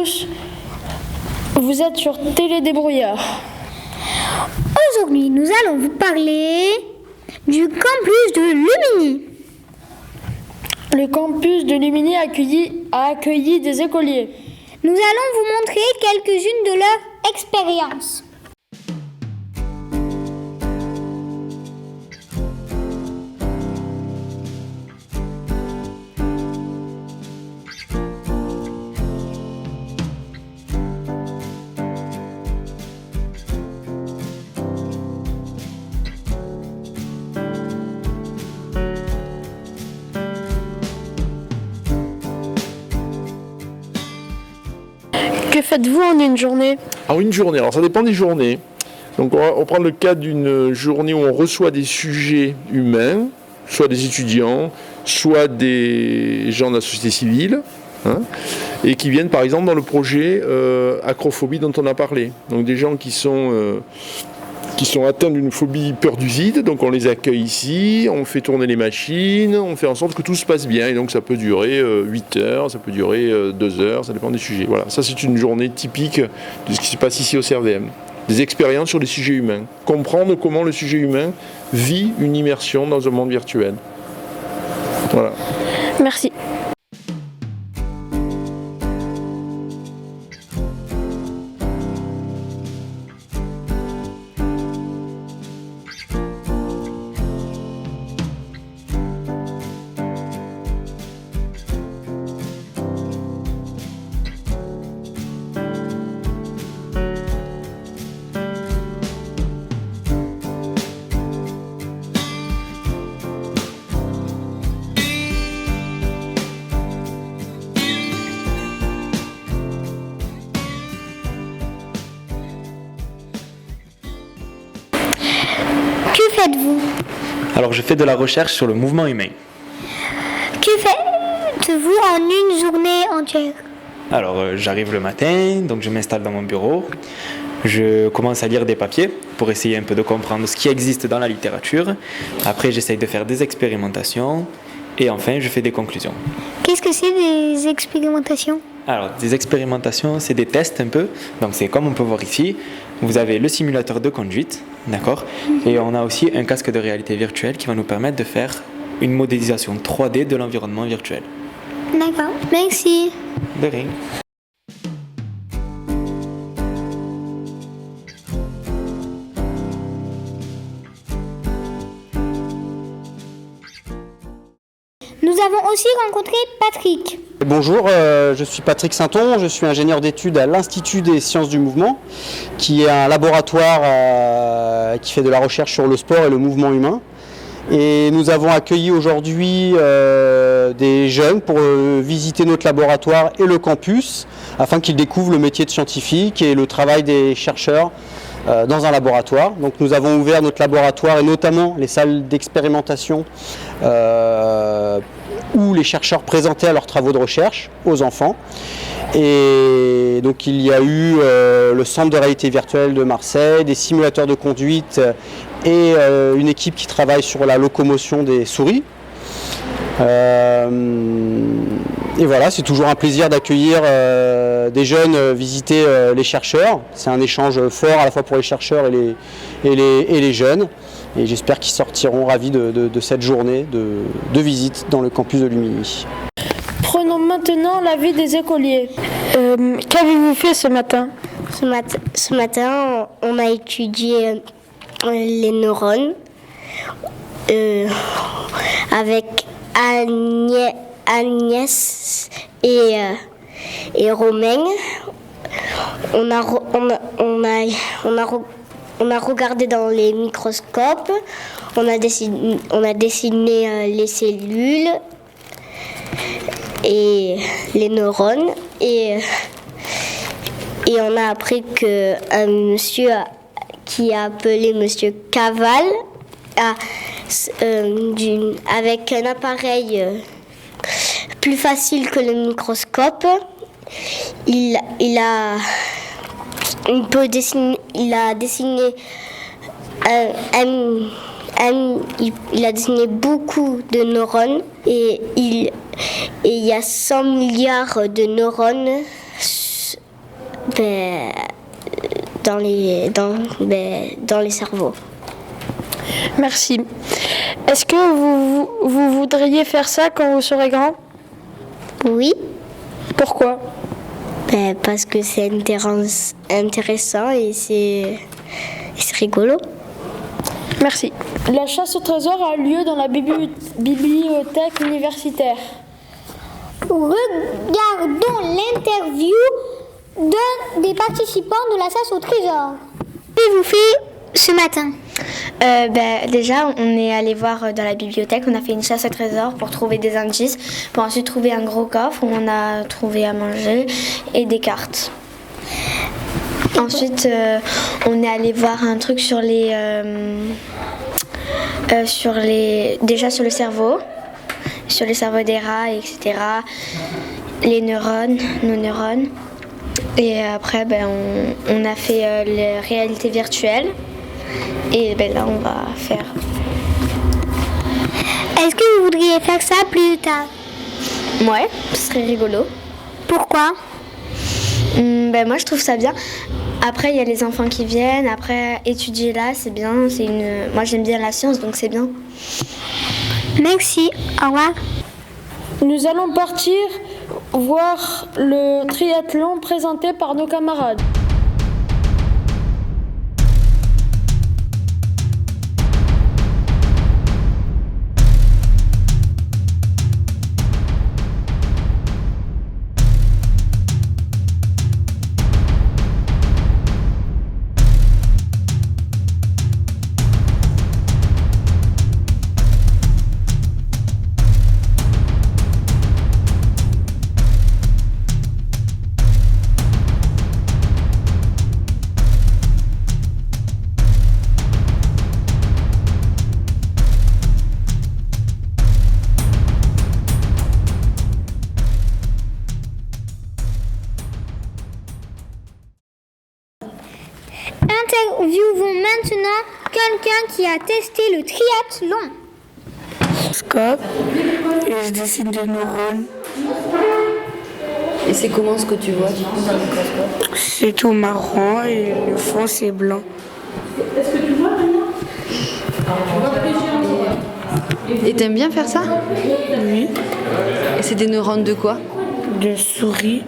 tous, vous êtes sur Télédébrouillard. Aujourd'hui, nous allons vous parler du campus de Lumini. Le campus de Lumini a accueilli des écoliers. Nous allons vous montrer quelques-unes de leurs expériences. Que faites-vous en une journée? Alors une journée, alors ça dépend des journées. Donc on va prendre le cas d'une journée où on reçoit des sujets humains, soit des étudiants, soit des gens de la société civile, et qui viennent par exemple dans le projet acrophobie dont on a parlé. Donc des gens qui sont atteints d'une phobie peur du vide, donc on les accueille ici, on fait tourner les machines, on fait en sorte que tout se passe bien, et donc ça peut durer 8 heures, ça peut durer 2 heures, ça dépend des sujets. Voilà, ça c'est une journée typique de ce qui se passe ici au CRDM. Des expériences sur les sujets humains, comprendre comment le sujet humain vit une immersion dans un monde virtuel. Voilà. Merci. Que faites-vous? Alors je fais de la recherche sur le mouvement humain. Que faites-vous en une journée entière? Alors j'arrive le matin, donc je m'installe dans mon bureau, je commence à lire des papiers pour essayer un peu de comprendre ce qui existe dans la littérature. Après j'essaye de faire des expérimentations et enfin je fais des conclusions. Qu'est-ce que c'est des expérimentations? Alors des expérimentations, c'est des tests un peu, donc c'est comme on peut voir ici, vous avez le simulateur de conduite, d'accord, et on a aussi un casque de réalité virtuelle qui va nous permettre de faire une modélisation 3D de l'environnement virtuel. D'accord, merci. De rien. Nous avons aussi rencontré Patrick. Bonjour, je suis Patrick Sainton, je suis ingénieur d'études à l'Institut des sciences du mouvement, qui est un laboratoire qui fait de la recherche sur le sport et le mouvement humain. Et nous avons accueilli aujourd'hui des jeunes pour visiter notre laboratoire et le campus, afin qu'ils découvrent le métier de scientifique et le travail des chercheurs dans un laboratoire. Donc nous avons ouvert notre laboratoire et notamment les salles d'expérimentation où les chercheurs présentaient leurs travaux de recherche aux enfants. Et donc il y a eu le centre de réalité virtuelle de Marseille, des simulateurs de conduite et une équipe qui travaille sur la locomotion des souris. Et voilà, c'est toujours un plaisir d'accueillir des jeunes visiter les chercheurs. C'est un échange fort à la fois pour les chercheurs et les jeunes. Et j'espère qu'ils sortiront ravis de cette journée de visite dans le campus de Lumini. Prenons maintenant l'avis des écoliers. Qu'avez-vous fait ce matin? Ce matin, on a étudié les neurones avec Agnès et Romain. On a regardé dans les microscopes, on a dessiné les cellules et les neurones et on a appris qu'un monsieur qui a appelé Monsieur Caval avec un appareil plus facile que le microscope, il a dessiné beaucoup de neurones et il y a 100 milliards de neurones ben, dans les cerveaux. Merci. Est-ce que vous voudriez faire ça quand vous serez grand? Oui, Pourquoi? ben, parce que c'est intéressant et c'est rigolo. Merci. La chasse au trésor a lieu dans la bibliothèque universitaire. Regardons l'interview d'un des participants de la chasse au trésor. Qu'avez-vous fait ce matin? Déjà, on est allé voir dans la bibliothèque, on a fait une chasse au trésor pour trouver des indices, pour ensuite trouver un gros coffre où on a trouvé à manger et des cartes. Ensuite, on est allé voir un truc sur déjà sur le cerveau des rats, etc. Les neurones, nos neurones. Et après, on a fait la réalité virtuelle. Et là, on va faire. Est-ce que vous voudriez faire ça plus tard? Ouais, ce serait rigolo. Pourquoi? Moi, je trouve ça bien. Après, il y a les enfants qui viennent. Après, étudier là, c'est bien. Moi, j'aime bien la science, donc c'est bien. Merci, au revoir. Nous allons partir voir le triathlon présenté par nos camarades. Interviewons maintenant quelqu'un qui a testé le triathlon. Scope et je dessine des neurones. Et c'est comment ce que tu vois du coup dans le microscope? C'est tout marron et le fond c'est blanc. Et t'aimes bien faire ça? Oui. Et c'est des neurones de quoi? De souris.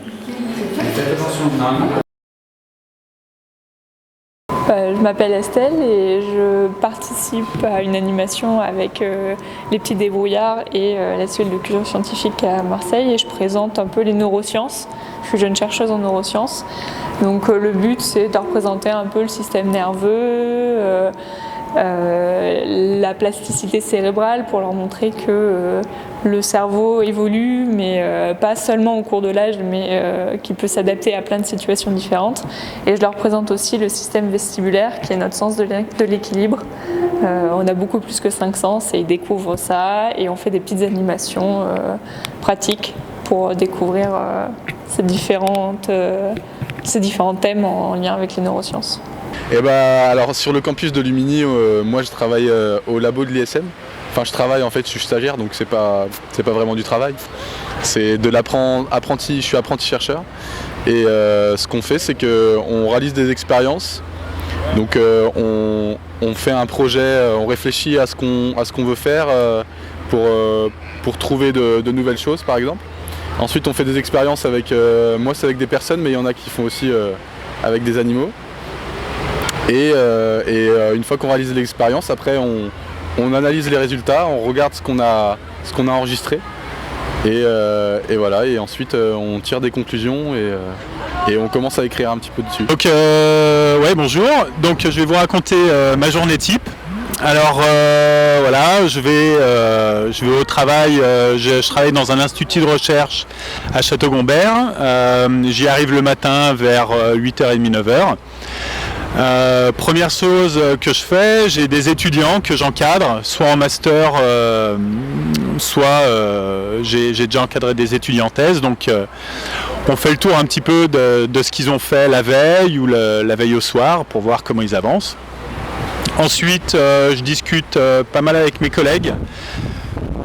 Je m'appelle Estelle et je participe à une animation avec les petits débrouillards et l'atelier de culture scientifique à Marseille et je présente un peu les neurosciences. Je suis jeune chercheuse en neurosciences. Donc le but c'est de représenter un peu le système nerveux, la plasticité cérébrale pour leur montrer que le cerveau évolue, mais pas seulement au cours de l'âge, mais qui peut s'adapter à plein de situations différentes. Et je leur présente aussi le système vestibulaire, qui est notre sens de l'équilibre. On a beaucoup plus que 5 sens et ils découvrent ça, et on fait des petites animations pratiques pour découvrir ces différents thèmes en lien avec les neurosciences. Alors sur le campus de Lumini, moi je travaille au labo de l'ISM. Enfin je travaille en fait, je suis stagiaire donc c'est pas vraiment du travail. C'est de l'apprenti, je suis apprenti chercheur. Et ce qu'on fait c'est qu'on réalise des expériences. Donc on fait un projet, on réfléchit à ce qu'on veut faire pour trouver de nouvelles choses par exemple. Ensuite on fait des expériences avec, moi c'est avec des personnes mais il y en a qui font aussi avec des animaux. Et une fois qu'on réalise l'expérience, après on analyse les résultats, on regarde ce qu'on a enregistré et voilà, et ensuite on tire des conclusions et on commence à écrire un petit peu dessus. Donc bonjour, donc je vais vous raconter ma journée type. Alors voilà, je vais au travail, je travaille dans un institut de recherche à Château-Gombert. J'y arrive le matin vers 8h30, 9h. Première chose que je fais, j'ai des étudiants que j'encadre, soit en master, soit j'ai déjà encadré des étudiants en thèse, donc on fait le tour un petit peu de ce qu'ils ont fait la veille ou la veille au soir pour voir comment ils avancent. Ensuite, je discute pas mal avec mes collègues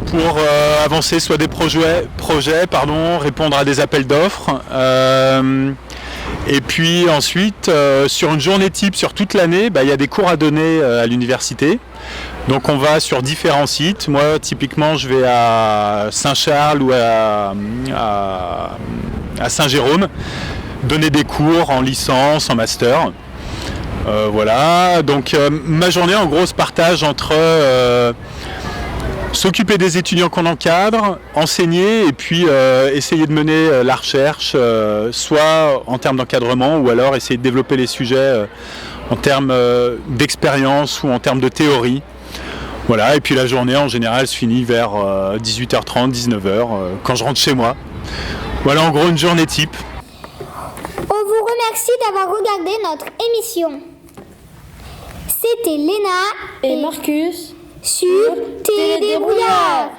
pour avancer soit des projets, répondre à des appels d'offres. Et puis ensuite, sur une journée type, sur toute l'année, il y a des cours à donner à l'université. Donc on va sur différents sites. Moi, typiquement, je vais à Saint-Charles ou à Saint-Jérôme donner des cours en licence, en master. Voilà. Donc ma journée, en gros, se partage entre s'occuper des étudiants qu'on encadre, enseigner et puis essayer de mener la recherche, soit en termes d'encadrement ou alors essayer de développer les sujets en termes d'expérience ou en termes de théorie. Voilà, et puis la journée en général se finit vers 18h30, 19h quand je rentre chez moi. Voilà en gros une journée type. On vous remercie d'avoir regardé notre émission. C'était Léna et Marcus sur Télé Débrouillard.